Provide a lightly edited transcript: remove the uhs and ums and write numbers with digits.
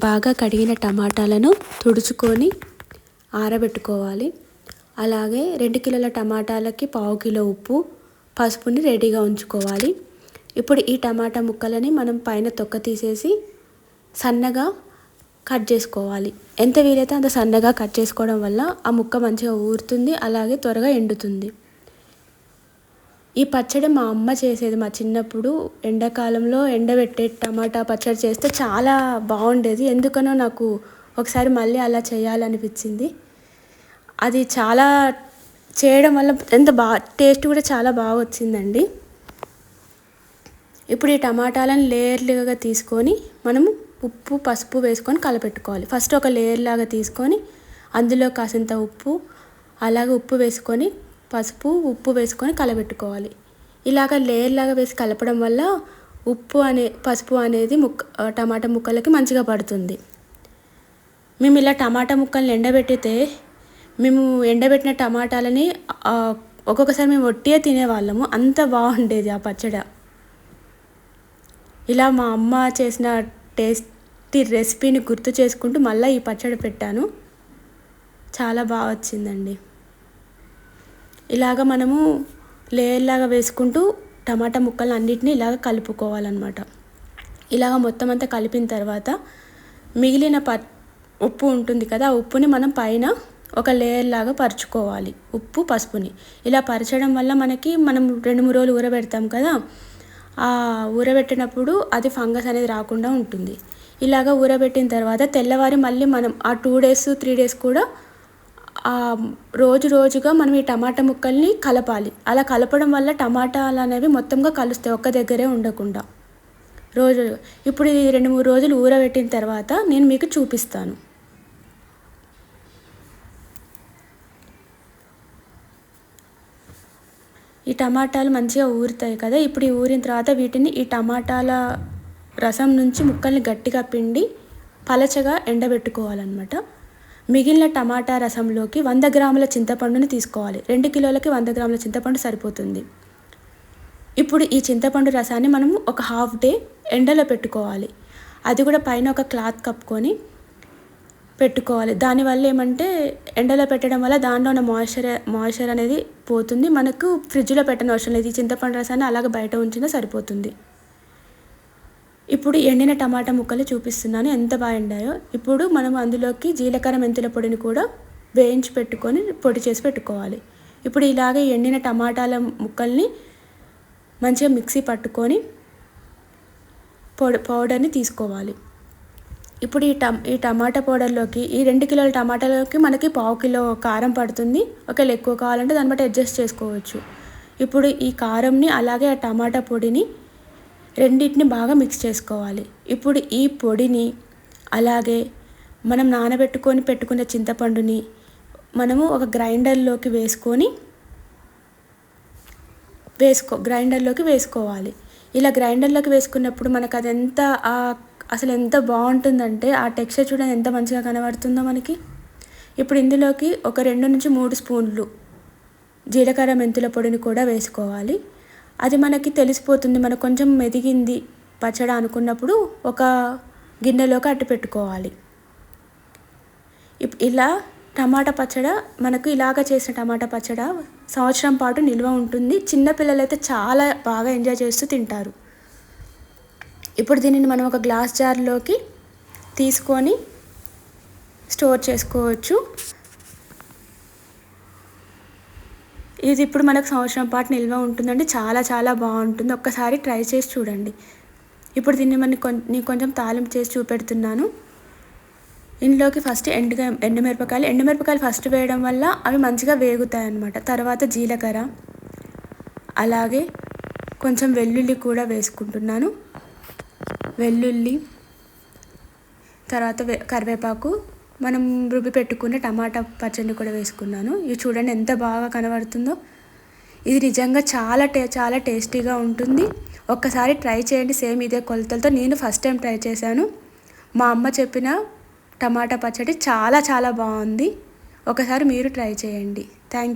బాగా కడిగిన టమాటాలను తుడుచుకొని ఆరబెట్టుకోవాలి. అలాగే 2 కిలోల టమాటాలకి 1/2 కిలో ఉప్పు, పసుపుని రెడీగా ఉంచుకోవాలి. ఇప్పుడు ఈ టమాటా ముక్కలని మనం పైన తొక్క తీసేసి సన్నగా కట్ చేసుకోవాలి. ఎంత వీలైతే అంత సన్నగా కట్ చేసుకోవడం వల్ల ఆ ముక్క మంచిగా ఊరుతుంది, అలాగే త్వరగా ఎండుతుంది. ఈ పచ్చడి మా అమ్మ చేసేది మా చిన్నప్పుడు. ఎండాకాలంలో ఎండబెట్టే టమాటా పచ్చడి చేస్తే చాలా బాగుండేది. ఎందుకనో నాకు ఒకసారి మళ్ళీ అలా చేయాలనిపించింది. అది చాలా చేయడం వల్ల టేస్ట్ కూడా చాలా బాగా వచ్చిందండి. ఇప్పుడు ఈ టమాటాలను లేయర్లుగా తీసుకొని మనము ఉప్పు, పసుపు వేసుకొని కలపెట్టుకోవాలి. ఫస్ట్ ఒక లేయర్ లాగా తీసుకొని అందులో కాసింత ఉప్పు, అలాగే ఉప్పు వేసుకొని పసుపు, ఉప్పు వేసుకొని కలపెట్టుకోవాలి. ఇలాగ లేయర్ లాగా వేసి కలపడం వల్ల పసుపు అనేది టమాటా ముక్కలకి మంచిగా పడుతుంది. మేము ఇలా టమాటా ముక్కల్ని ఎండబెట్టితే మేము ఎండబెట్టిన టమాటాలని ఒక్కొక్కసారి మేము ఒట్టిగా తినేవాళ్ళము. అంత బాగుండేది ఆ పచ్చడి. ఇలా మా అమ్మ చేసిన టేస్టీ రెసిపీని గుర్తు చేసుకుంటూ మళ్ళీ ఈ పచ్చడి పెట్టాను. చాలా బాగా వచ్చిందండి. ఇలాగ మనము లేయర్ లాగా వేసుకుంటూ టమాటా ముక్కలు అన్నిటినీ ఇలాగ కలుపుకోవాలన్నమాట. ఇలాగ మొత్తం అంతా కలిపిన తర్వాత మిగిలిన ఉప్పు ఉంటుంది కదా, ఆ ఉప్పుని మనం పైన ఒక లేయర్ లాగా పరుచుకోవాలి. ఉప్పు, పసుపుని ఇలా పరచడం వల్ల మనం 2-3 రోజులు ఊరబెడతాం కదా, ఆ ఊరబెట్టినప్పుడు అది ఫంగస్ అనేది రాకుండా ఉంటుంది. ఇలాగ ఊరబెట్టిన తర్వాత తెల్లవారి మళ్ళీ మనం ఆ 2 days 3 days కూడా రోజుగా మనం ఈ టమాటా ముక్కల్ని కలపాలి. అలా కలపడం వల్ల టమాటాలు అనేవి మొత్తంగా కలుస్తాయి, ఒక్క దగ్గరే ఉండకుండా. ఇప్పుడు ఇది 2-3 రోజులు ఊరబెట్టిన తర్వాత నేను మీకు చూపిస్తాను. ఈ టమాటాలు మంచిగా ఊరుతాయి కదా. ఇప్పుడు ఈ ఊరిన తర్వాత వీటిని ఈ టమాటాల రసం నుంచి ముక్కల్ని గట్టిగా పిండి పలచగా ఎండబెట్టుకోవాలన్నమాట. మిగిలిన టమాటా రసంలోకి 100 గ్రాముల చింతపండుని తీసుకోవాలి. 2 కిలోలకి 100 గ్రాముల చింతపండు సరిపోతుంది. ఇప్పుడు ఈ చింతపండు రసాన్ని మనము ఒక ½ day ఎండలో పెట్టుకోవాలి. అది కూడా పైన ఒక క్లాత్ కప్పుకొని పెట్టుకోవాలి. దానివల్ల ఏమంటే ఎండలో పెట్టడం వల్ల దాంట్లో ఉన్న మాయిశ్చర్ అనేది పోతుంది. మనకు ఫ్రిడ్జ్లో పెట్టని అవసరం లేదు. ఈ చింతపండు రసాన్ని అలాగే బయట ఉంచినా సరిపోతుంది. ఇప్పుడు ఎండిన టమాటా ముక్కలు చూపిస్తున్నాను ఎంత బాగా ఎండాయో. ఇప్పుడు మనం అందులోకి జీలకర్ర, మెంతుల పొడిని కూడా వేయించి పెట్టుకొని పొడి చేసి పెట్టుకోవాలి. ఇప్పుడు ఇలాగే ఎండిన టమాటాల ముక్కల్ని మంచిగా మిక్సీ పట్టుకొని పౌడర్ని తీసుకోవాలి. ఇప్పుడు ఈ టమాటా పౌడర్లోకి ఈ 2 కిలోల టమాటాలకి మనకి 1/2 కిలో కారం పడుతుంది. ఒకవేళ ఎక్కువ కావాలంటే దాన్ని బట్టి అడ్జస్ట్ చేసుకోవచ్చు. ఇప్పుడు ఈ కారంని అలాగే ఆ టమాటా పొడిని రెండింటిని బాగా మిక్స్ చేసుకోవాలి. ఇప్పుడు ఈ పొడిని అలాగే మనం పెట్టుకున్న చింతపండుని మనము ఒక గ్రైండర్లోకి వేసుకోవాలి. ఇలా గ్రైండర్లోకి వేసుకున్నప్పుడు మనకు అది అసలు ఎంత బాగుంటుందంటే ఆ టెక్స్చర్ చూడండి ఎంత మంచిగా కనబడుతుందో మనకి. ఇప్పుడు ఇందులోకి ఒక 2-3 స్పూన్లు జీలకర్ర, మెంతుల పొడిని కూడా వేసుకోవాలి. అది మనకి తెలిసిపోతుంది. మనకు కొంచెం మెదిగింది పచ్చడి అనుకున్నప్పుడు ఒక గిన్నెలోకి అట్టు పెట్టుకోవాలి. ఇలా టమాటా పచ్చడి మనకు ఇలాగ చేసిన టమాటా పచ్చడి సంవత్సరం పాటు నిల్వ ఉంటుంది. చిన్నపిల్లలైతే చాలా బాగా ఎంజాయ్ చేస్తూ తింటారు. ఇప్పుడు దీనిని మనం ఒక గ్లాస్ జార్లోకి తీసుకొని స్టోర్ చేసుకోవచ్చు. ఇది ఇప్పుడు మనకు సంవత్సరం పాటు నిల్వ ఉంటుందండి. చాలా చాలా బాగుంటుంది. ఒక్కసారి ట్రై చేసి చూడండి. ఇప్పుడు దీన్ని నేను కొంచెం తాలింపు చేసి చూపెడుతున్నాను. ఇందులోకి ఫస్ట్ ఎండుమిరపకాయలు ఫస్ట్ వేయడం వల్ల అవి మంచిగా వేగుతాయి అన్నమాట. తర్వాత జీలకర్ర, అలాగే కొంచెం వెల్లుల్లి కూడా వేసుకుంటున్నాను. వెల్లుల్లి తర్వాత కరివేపాకు, మనం రుబ్బి పెట్టుకున్న టమాటా పచ్చడిని కూడా వేసుకున్నాను. ఇది చూడండి ఎంత బాగా కనబడుతుందో. ఇది నిజంగా చాలా టేస్టీగా ఉంటుంది. ఒక్కసారి ట్రై చేయండి. సేమ్ ఇదే కొలతలతో. నేను ఫస్ట్ టైం ట్రై చేశాను. మా అమ్మ చెప్పిన టమాటా పచ్చడి చాలా బాగుంది. ఒకసారి మీరు ట్రై చేయండి. Thank you.